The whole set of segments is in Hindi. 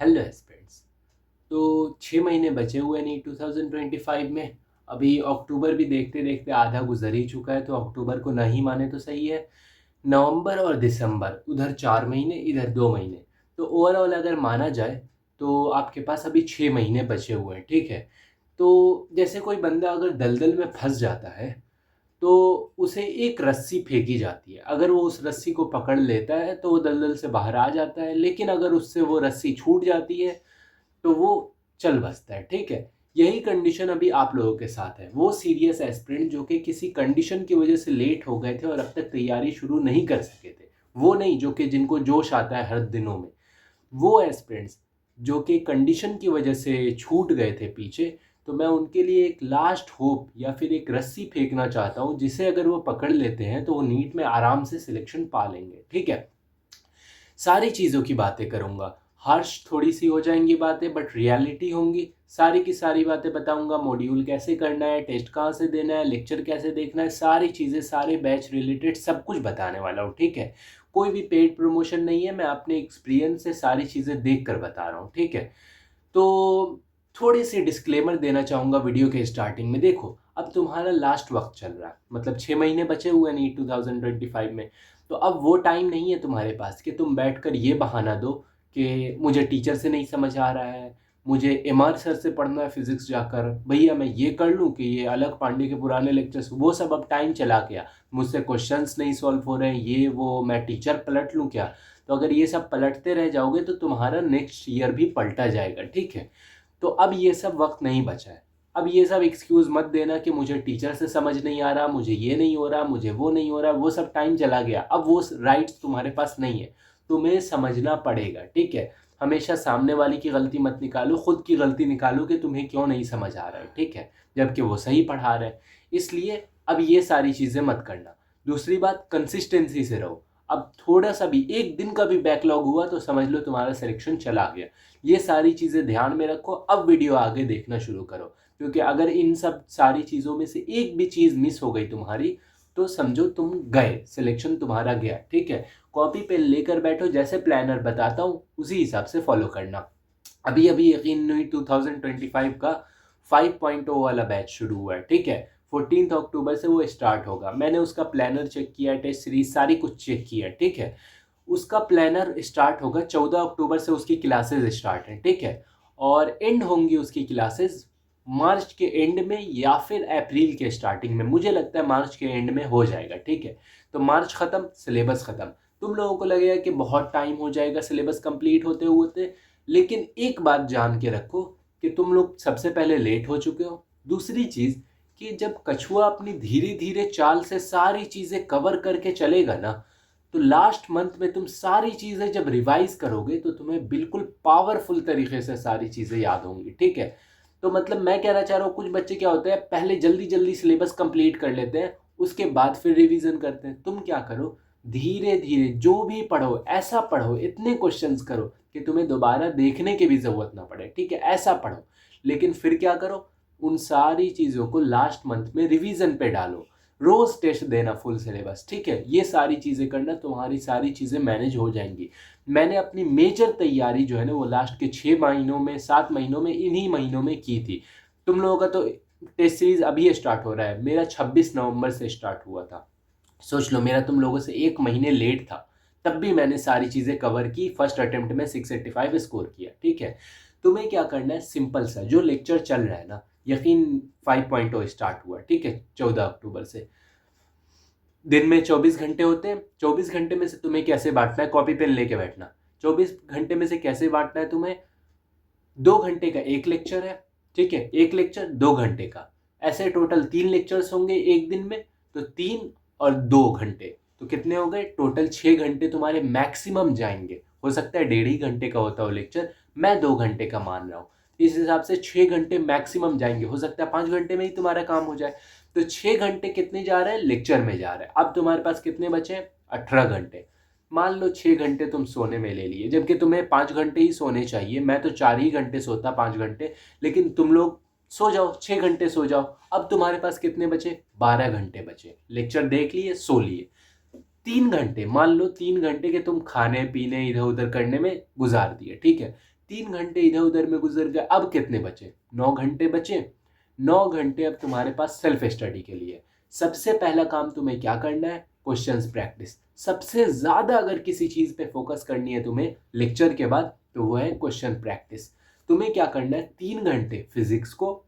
Hello aspirants. तो 6 महीने बचे हुए नहीं 2025 में। अभी अक्टूबर भी देखते देखते आधा गुजर ही चुका है, तो अक्टूबर को नहीं माने तो सही है। नवंबर और दिसंबर, उधर 4 महीने इधर 2 महीने। तो ओवरऑल अगर माना जाए तो आपके पास अभी 6 महीने बचे हुए हैं, ठीक है। तो जैसे कोई बंदा अगर दलदल में फंस जाता है तो उसे एक रस्सी फेंकी जाती है। अगर वो उस रस्सी को पकड़ लेता है तो वो दलदल से बाहर आ जाता है, लेकिन अगर उससे वो रस्सी छूट जाती है तो वो चल बसता है, ठीक है। यही कंडीशन अभी आप लोगों के साथ है। वो सीरियस एस्पिरेंट जो कि किसी कंडीशन की वजह से लेट हो गए थे और अब तक तैयारी शुरू नहीं कर सके थे, वो नहीं जो कि जिनको जोश आता है हर दिनों में, वो एस्पिरेंट्स जो कि कंडीशन की वजह से छूट गए थे पीछे, तो मैं उनके लिए एक लास्ट होप या फिर एक रस्सी फेंकना चाहता हूँ, जिसे अगर वो पकड़ लेते हैं तो वो नीट में आराम से सिलेक्शन पा लेंगे, ठीक है। सारी चीज़ों की बातें करूँगा, हार्श थोड़ी सी हो जाएंगी बातें बट रियलिटी होंगी। सारी की सारी बातें बताऊँगा, मॉड्यूल कैसे करना है, टेस्ट कहाँ से देना है, लेक्चर कैसे देखना है, सारी चीज़ें, सारे बैच रिलेटेड सब कुछ बताने वाला हूँ, ठीक है। कोई भी पेड प्रमोशन नहीं है, मैं अपने एक्सपीरियंस से सारी चीज़ें देख कर बता रहा हूँ, ठीक है। तो थोड़ी सी डिस्क्लेमर देना चाहूँगा वीडियो के स्टार्टिंग में। देखो, अब तुम्हारा लास्ट वक्त चल रहा है, मतलब 6 महीने बचे हुए हैं नीट 2025 में। तो अब वो टाइम नहीं है तुम्हारे पास कि तुम बैठकर ये बहाना दो कि मुझे टीचर से नहीं समझ आ रहा है, मुझे एमआर सर से पढ़ना है फिजिक्स जाकर, भैया मैं ये कर लूँ कि ये अलग पांडे के पुराने लेक्चर्स, वो सब अब टाइम चला गया, मुझसे क्वेश्चंस नहीं सॉल्व हो रहे हैं, ये वो मैं टीचर पलट लूँ क्या। तो अगर ये सब पलटते रह जाओगे तो तुम्हारा नेक्स्ट ईयर भी पलटा जाएगा, ठीक है। तो अब ये सब वक्त नहीं बचा है। अब ये सब एक्सक्यूज़ मत देना कि मुझे टीचर से समझ नहीं आ रहा, मुझे ये नहीं हो रहा, मुझे वो नहीं हो रहा, वो सब टाइम चला गया। अब वो राइट्स तुम्हारे पास नहीं है, तुम्हें समझना पड़ेगा, ठीक है। हमेशा सामने वाली की गलती मत निकालो, खुद की गलती निकालो कि तुम्हें क्यों नहीं समझ आ रहा है, ठीक है, जबकि वो सही पढ़ा रहे हैं। इसलिए अब ये सारी चीज़ें मत करना। दूसरी बात, कंसिस्टेंसी से रहो। अब थोड़ा सा भी, एक दिन का भी बैकलॉग हुआ तो समझ लो तुम्हारा सिलेक्शन चला गया। ये सारी चीज़ें ध्यान में रखो, अब वीडियो आगे देखना शुरू करो, क्योंकि अगर इन सब सारी चीज़ों में से एक भी चीज़ मिस हो गई तुम्हारी तो समझो तुम गए, सिलेक्शन तुम्हारा गया, ठीक है। कॉपी पेन लेकर बैठो, जैसे प्लानर बताता हूँ उसी हिसाब से फॉलो करना। अभी अभी यकीन नहीं 2025 का 5.0 वाला बैच शुरू हुआ है, ठीक है। 14 अक्टूबर से वो स्टार्ट होगा। मैंने उसका प्लानर चेक किया, टेस्ट सीरीज सारी कुछ चेक किया, ठीक है। उसका प्लानर स्टार्ट होगा 14 अक्टूबर से, उसकी क्लासेस स्टार्ट हैं, ठीक है। और एंड होंगी उसकी क्लासेस मार्च के एंड में या फिर अप्रैल के स्टार्टिंग में। मुझे लगता है मार्च के एंड में हो जाएगा, ठीक है। तो मार्च ख़त्म, सिलेबस ख़त्म। तुम लोगों को लगेगा कि बहुत टाइम हो जाएगा सिलेबस कंप्लीट होते होते, लेकिन एक बात जान के रखो कि तुम लोग सबसे पहले लेट हो चुके हो। दूसरी चीज़ कि जब कछुआ अपनी धीरे धीरे चाल से सारी चीज़ें कवर करके चलेगा ना, तो लास्ट मंथ में तुम सारी चीज़ें जब रिवाइज करोगे तो तुम्हें बिल्कुल पावरफुल तरीके से सारी चीज़ें याद होंगी, ठीक है। तो मतलब मैं कहना चाह रहा हूँ, कुछ बच्चे क्या होते हैं, पहले जल्दी जल्दी सिलेबस कंप्लीट कर लेते हैं, उसके बाद फिर रिवीजन करते हैं। तुम क्या करो, धीरे धीरे जो भी पढ़ो ऐसा पढ़ो, इतने क्वेश्चंस करो कि तुम्हें दोबारा देखने की भी ज़रूरत ना पड़े, ठीक है, ऐसा पढ़ो। लेकिन फिर क्या करो, उन सारी चीज़ों को लास्ट मंथ में रिवीजन पे डालो, रोज़ टेस्ट देना फुल सिलेबस, ठीक है। ये सारी चीज़ें करना, तुम्हारी सारी चीज़ें मैनेज हो जाएंगी। मैंने अपनी मेजर तैयारी जो है ना वो लास्ट के 6 महीनों में, 7 महीनों में, इन्हीं महीनों में की थी। तुम लोगों का तो टेस्ट सीरीज अभी स्टार्ट हो रहा है, मेरा 26 नवंबर से स्टार्ट हुआ था। सोच लो, मेरा तुम लोगों से 1 महीने लेट था, तब भी मैंने सारी चीज़ें कवर की, फर्स्ट अटेम्प्ट में 685 स्कोर किया, ठीक है। तुम्हें क्या करना है, सिंपल सा, जो लेक्चर चल रहा है ना, यकीन 5.0 स्टार्ट हुआ, ठीक है, 14 अक्टूबर से। दिन में 24 घंटे होते हैं, 24 घंटे में से तुम्हें कैसे बांटना है, कॉपी पेन लेके बैठना। 24 घंटे में से कैसे बांटना है तुम्हें, 2 घंटे का एक लेक्चर है, ठीक है, एक लेक्चर 2 घंटे का, ऐसे टोटल 3 लेक्चर्स होंगे एक दिन में। तो 3 और 2 घंटे, तो कितने हो गए टोटल, 6 घंटे तुम्हारे मैक्सिमम जाएंगे। हो सकता है 1.5 ही घंटे का होता हो लेक्चर, मैं 2 घंटे का मान रहा हूँ। इस हिसाब से 6 घंटे मैक्सिमम जाएंगे, हो सकता है 5 घंटे में ही तुम्हारा काम हो जाए। तो 6 घंटे कितने जा रहे हैं, लेक्चर में जा रहे हैं। अब तुम्हारे पास कितने बचे हैं, 18 घंटे। मान लो 6 घंटे तुम सोने में ले लिए, जबकि तुम्हें 5 घंटे ही सोने चाहिए, मैं तो 4 ही घंटे सोता, 5 घंटे। लेकिन तुम लोग सो जाओ, 6 घंटे सो जाओ। अब तुम्हारे पास कितने बचे, 12 घंटे बचे। लेक्चर देख लिए, सो लिए। 3 घंटे, मान लो 3 घंटे के तुम खाने पीने इधर उधर करने में गुजार दिए, ठीक है। 3 घंटे इधर उधर में गुजर गए, अब कितने बचे? 9 घंटे बचे। 9 घंटे अब तुम्हारे पास सेल्फ स्टडी के लिए। सबसे पहला काम तुम्हें क्या करना है? Questions practice. सबसे ज़्यादा अगर किसी चीज़ पे फोकस करनी है तुम्हें लेक्चर के बाद, तो वो है क्वेश्चन प्रैक्टिस। तुम्हें क्या करना है? 3 घंटे फिजिक्स को,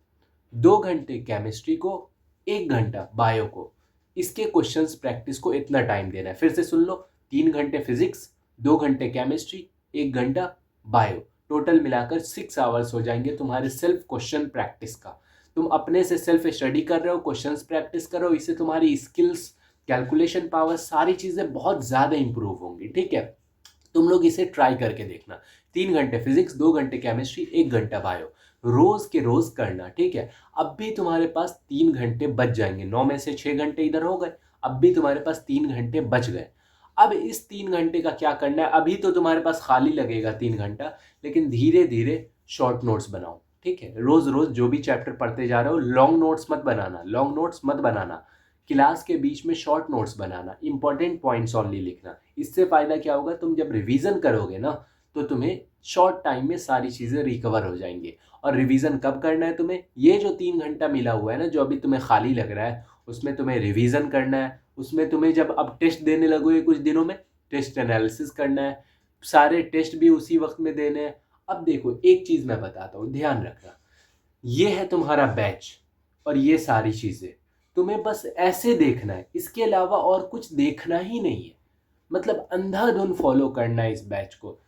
2 घंटे केमिस्ट्री को, 1 घंटा बायो को, इसके क्वेश्चंस प्रैक्टिस को इतना टाइम देना है। फिर से सुन लो, 3 घंटे फिजिक्स, 2 घंटे केमिस्ट्री, 1 घंटा बायो, टोटल मिलाकर 6 आवर्स हो जाएंगे तुम्हारे सेल्फ क्वेश्चन प्रैक्टिस का। तुम अपने से सेल्फ स्टडी कर रहे हो, क्वेश्चंस प्रैक्टिस कर रहे हो, इससे तुम्हारी स्किल्स, कैलकुलेशन पावर, सारी चीज़ें बहुत ज़्यादा इंप्रूव होंगी। ठीक है, तुम लोग इसे ट्राई करके देखना। 3 घंटे फिजिक्स, 2 घंटे केमिस्ट्री, 1 घंटा बायो, रोज के रोज करना। ठीक है, अब भी तुम्हारे पास 3 घंटे बच जाएंगे। 9 में से 6 घंटे इधर हो गए, अब भी तुम्हारे पास 3 घंटे बच गए। अब इस 3 घंटे का क्या करना है? अभी तो तुम्हारे पास खाली लगेगा 3 घंटा, लेकिन धीरे धीरे शॉर्ट नोट्स बनाओ। ठीक है, रोज रोज जो भी चैप्टर पढ़ते जा रहे हो, लॉन्ग नोट्स मत बनाना, लॉन्ग नोट्स मत बनाना। क्लास के बीच में शॉर्ट नोट्स बनाना, इंपॉर्टेंट पॉइंट्स ओनली लिखना। इससे फायदा क्या होगा? तुम जब रिवीजन करोगे ना, तो तुम्हें शॉर्ट टाइम में सारी चीज़ें रिकवर हो जाएंगी। और रिवीजन कब करना है तुम्हें? ये जो 3 घंटा मिला हुआ है ना, जो अभी तुम्हें खाली लग रहा है, उसमें तुम्हें रिवीजन करना है। उसमें तुम्हें जब अब टेस्ट देने लगोगे कुछ दिनों में, टेस्ट एनालिसिस करना है, सारे टेस्ट भी उसी वक्त में देने हैं। अब देखो, एक चीज़ मैं बताता हूँ, ध्यान रखना। ये है तुम्हारा बैच और ये सारी चीज़ें तुम्हें बस ऐसे देखना है, इसके अलावा और कुछ देखना ही नहीं है। मतलब अंधाधुन फॉलो करना है इस बैच को।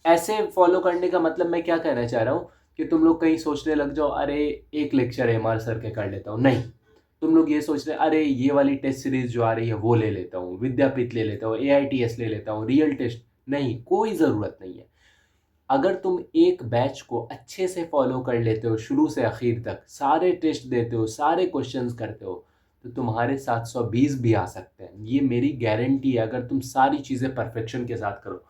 ऐसे फॉलो करने का मतलब मैं क्या कहना चाह रहा हूँ कि तुम लोग कहीं सोचने लग जाओ, अरे एक लेक्चर एमआर सर के कर लेता हूँ, नहीं। तुम लोग ये सोच रहे, अरे ये वाली टेस्ट सीरीज जो आ रही है वो ले लेता हूँ, विद्यापीठ ले लेता हूँ, एआईटीएस ले लेता हूँ, रियल टेस्ट। नहीं, कोई ज़रूरत नहीं है। अगर तुम एक बैच को अच्छे से फॉलो कर लेते हो, शुरू से आखिर तक सारे टेस्ट देते हो, सारे क्वेश्चंस करते हो, तो तुम्हारे 720 भी आ सकते हैं। ये मेरी गारंटी है, अगर तुम सारी चीज़ें परफेक्शन के साथ करो।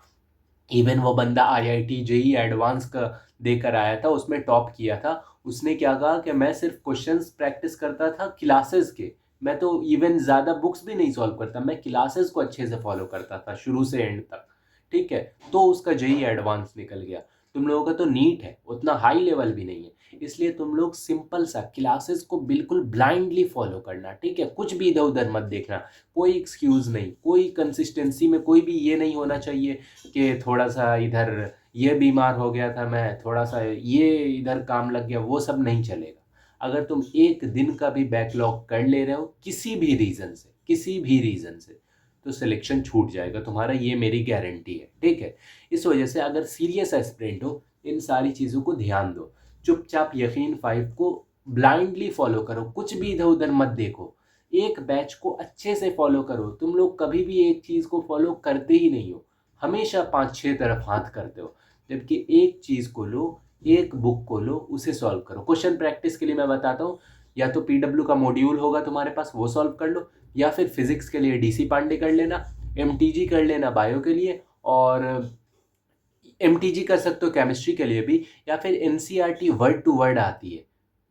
इवन वो बंदा आईआईटी जेई एडवांस का देकर आया था, उसमें टॉप किया था। उसने क्या कहा कि मैं सिर्फ क्वेश्चंस प्रैक्टिस करता था क्लासेस के, मैं तो इवन ज़्यादा बुक्स भी नहीं सॉल्व करता, मैं क्लासेस को अच्छे से फॉलो करता था शुरू से एंड तक। ठीक है, तो उसका जेई एडवांस निकल गया। तुम लोगों का तो नीट है, उतना हाई लेवल भी नहीं है, इसलिए तुम लोग सिंपल सा क्लासेस को बिल्कुल ब्लाइंडली फॉलो करना। ठीक है, कुछ भी इधर उधर मत देखना, कोई एक्सक्यूज़ नहीं, कोई कंसिस्टेंसी में कोई भी ये नहीं होना चाहिए कि थोड़ा सा इधर ये बीमार हो गया था मैं, थोड़ा सा ये इधर काम लग गया, वो सब नहीं चलेगा। अगर तुम एक दिन का भी बैकलॉग कर ले रहे हो किसी भी रीज़न से, किसी भी रीज़न से, तो सिलेक्शन छूट जाएगा तुम्हारा, ये मेरी गारंटी है। ठीक है, इस वजह से अगर सीरियस एस्पिरेंट हो, इन सारी चीज़ों को ध्यान दो। चुपचाप यकीन 5 को ब्लाइंडली फॉलो करो, कुछ भी इधर उधर मत देखो। एक बैच को अच्छे से फॉलो करो। तुम लोग कभी भी एक चीज़ को फॉलो करते ही नहीं हो, हमेशा 5-6 तरफ हाथ करते हो। जबकि एक चीज़ को लो, एक बुक को लो, उसे सॉल्व करो। क्वेश्चन प्रैक्टिस के लिए मैं बताता हूँ, या तो पीडब्ल्यू का मॉड्यूल होगा तुम्हारे पास, वो सॉल्व कर लो, या फिर फिजिक्स के लिए डीसी पांडे कर लेना, एमटीजी कर लेना बायो के लिए, और एमटीजी कर सकते हो केमिस्ट्री के लिए भी, या फिर एनसीईआरटी वर्ड टू वर्ड आती है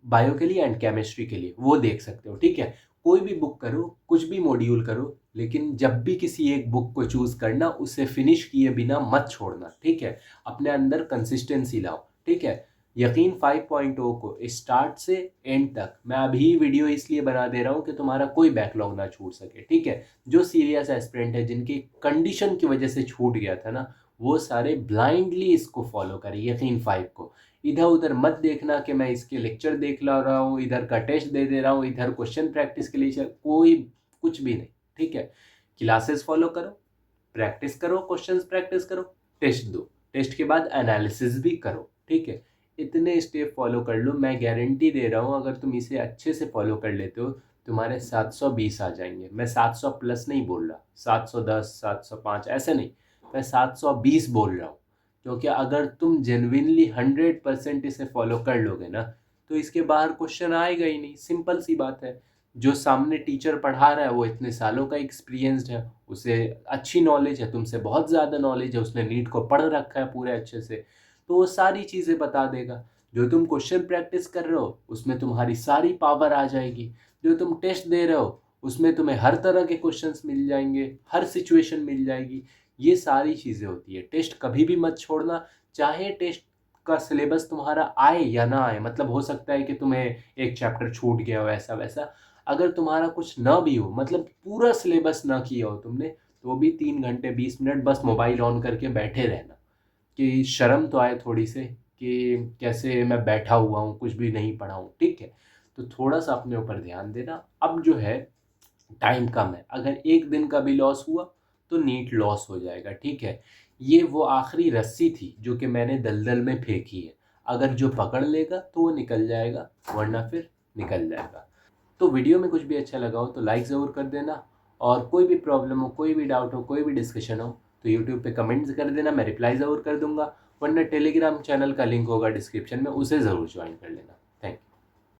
बायो के लिए एंड केमिस्ट्री के लिए, वो देख सकते हो। ठीक है, कोई भी बुक करो, कुछ भी मॉड्यूल करो, लेकिन जब भी किसी एक बुक को चूज करना, उसे फिनिश किए बिना मत छोड़ना। ठीक है, अपने अंदर कंसिस्टेंसी लाओ। ठीक है, यकीन 5.0 को स्टार्ट से एंड तक मैं अभी वीडियो इसलिए बना दे रहा हूँ कि तुम्हारा कोई बैकलॉग ना छूट सके। ठीक है, जो सीरियस एस्पिरेंट है, जिनकी कंडीशन की वजह से छूट गया था ना, वो सारे ब्लाइंडली इसको फॉलो करें, यकीन 5 को। इधर उधर मत देखना कि मैं इसके लेक्चर देख ला रहा हूँ, इधर का टेस्ट दे दे रहा हूँ, इधर क्वेश्चन प्रैक्टिस के लिए कोई कुछ भी नहीं। ठीक है, क्लासेस फॉलो करो, प्रैक्टिस करो, क्वेश्चंस प्रैक्टिस करो, टेस्ट दो, टेस्ट के बाद एनालिसिस भी करो। ठीक है, इतने स्टेप फॉलो कर लो, मैं गारंटी दे रहा हूँ, अगर तुम इसे अच्छे से फॉलो कर लेते हो, तुम्हारे 720 आ जाएंगे। मैं 700 प्लस नहीं बोल रहा, 710, 705 ऐसे नहीं, मैं 720 बोल रहा हूँ। क्योंकि अगर तुम जेन्युइनली 100% इसे फॉलो कर लोगे ना, तो इसके बाहर क्वेश्चन आएगा ही नहीं। सिंपल सी बात है, जो सामने टीचर पढ़ा रहा है वो इतने सालों का एक्सपीरियंस्ड है, उसे अच्छी नॉलेज है, तुमसे बहुत ज़्यादा नॉलेज है, उसने नीट को पढ़ रखा है पूरे अच्छे से, तो वो सारी चीज़ें बता देगा। जो तुम क्वेश्चन प्रैक्टिस कर रहे हो, उसमें तुम्हारी सारी पावर आ जाएगी। जो तुम टेस्ट दे रहे हो, उसमें तुम्हें हर तरह के क्वेश्चंस मिल जाएंगे, हर सिचुएशन मिल जाएगी। ये सारी चीज़ें होती है। टेस्ट कभी भी मत छोड़ना, चाहे टेस्ट का सिलेबस तुम्हारा आए या ना आए, मतलब हो सकता है कि तुम्हें एक चैप्टर छूट गया हो ऐसा वैसा, अगर तुम्हारा कुछ ना भी हो, मतलब पूरा सिलेबस ना किया हो तुमने, तो भी 3 घंटे 20 मिनट बस मोबाइल ऑन करके बैठे रहना, कि शर्म तो आए थोड़ी से कि कैसे मैं बैठा हुआ हूँ, कुछ भी नहीं पढ़ा हूँ, ठीक है। तो थोड़ा सा अपने ऊपर ध्यान देना। अब जो है टाइम कम है, अगर एक दिन का भी लॉस हुआ तो नीट लॉस हो जाएगा, ठीक है। ये वो आखिरी रस्सी थी जो कि मैंने दलदल में फेंकी है, अगर जो पकड़ लेगा तो वो निकल जाएगा, वरना फिर निकल जाएगा। तो वीडियो में कुछ भी अच्छा लगा हो तो लाइक ज़रूर कर देना, और कोई भी प्रॉब्लम हो, कोई भी डाउट हो, कोई भी डिस्कशन हो तो यूट्यूब पे कमेंट्स कर देना, मैं रिप्लाई ज़रूर कर दूंगा, वरना टेलीग्राम चैनल का लिंक होगा डिस्क्रिप्शन में, उसे ज़रूर ज्वाइन कर लेना।